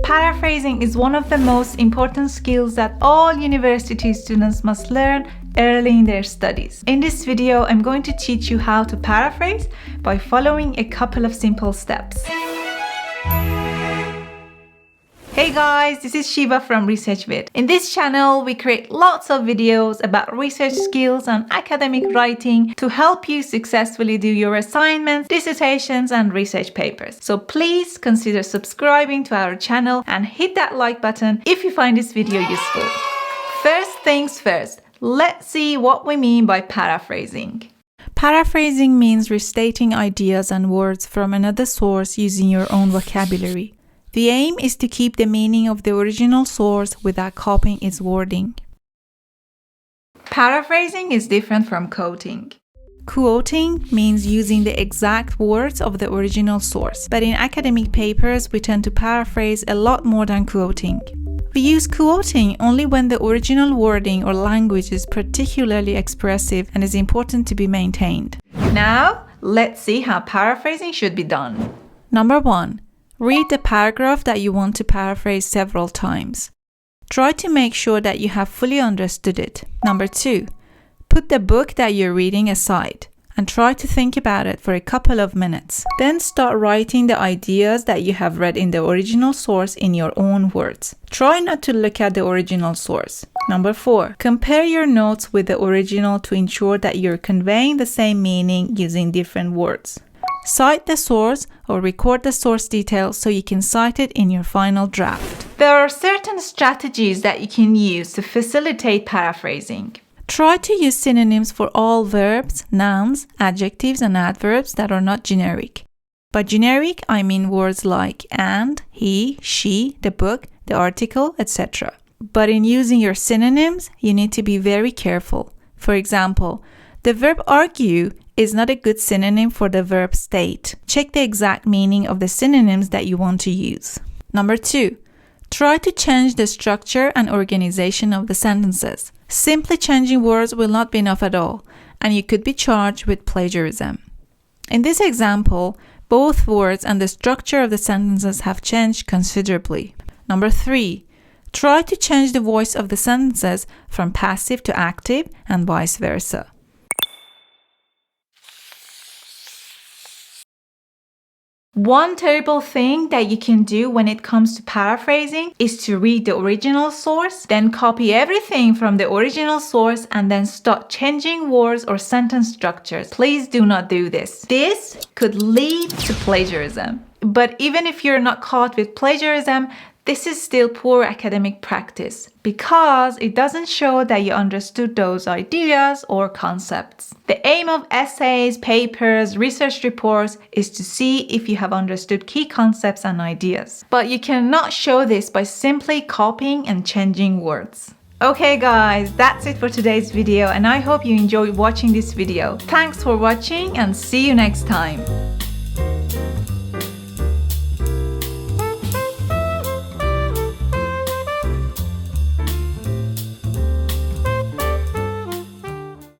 Paraphrasing is one of the most important skills that all university students must learn early in their studies. In this video, I'm going to teach you how to paraphrase by following a couple of simple steps. Hey guys, this is Shiva from ResearchVid. In this channel, we create lots of videos about research skills and academic writing to help you successfully do your assignments, dissertations, and research papers. So please consider subscribing to our channel and hit that like button if you find this video useful. First things first, let's see what we mean by paraphrasing. Paraphrasing means restating ideas and words from another source using your own vocabulary. The aim is to keep the meaning of the original source without copying its wording. Paraphrasing is different from quoting. Quoting means using the exact words of the original source, but in academic papers we tend to paraphrase a lot more than quoting. We use quoting only when the original wording or language is particularly expressive and is important to be maintained. Now, let's see how paraphrasing should be done. Number 1. Read the paragraph that you want to paraphrase several times. Try to make sure that you have fully understood it. Number 2. Put the book that you're reading aside and try to think about it for a couple of minutes. Then start writing the ideas that you have read in the original source in your own words. Try not to look at the original source. Number 4. Compare your notes with the original to ensure that you're conveying the same meaning using different words. Cite the source or record the source details so you can cite it in your final draft. There are certain strategies that you can use to facilitate paraphrasing. Try to use synonyms for all verbs, nouns, adjectives, and adverbs that are not generic. By generic, I mean words like and, he, she, the book, the article, etc. But in using your synonyms, you need to be very careful. For example, the verb argue is not a good synonym for the verb state. Check the exact meaning of the synonyms that you want to use. Number 2. Try to change the structure and organization of the sentences. Simply changing words will not be enough at all, and you could be charged with plagiarism. In this example, both words and the structure of the sentences have changed considerably. Number 3. Try to change the voice of the sentences from passive to active and vice versa. One terrible thing that you can do when it comes to paraphrasing is to read the original source, then copy everything from the original source and then start changing words or sentence structures. Please do not do this. This could lead to plagiarism. But even if you're not caught with plagiarism, this is still poor academic practice because it doesn't show that you understood those ideas or concepts. The aim of essays, papers, research reports is to see if you have understood key concepts and ideas. But you cannot show this by simply copying and changing words. Okay guys, that's it for today's video and I hope you enjoyed watching this video. Thanks for watching and see you next time.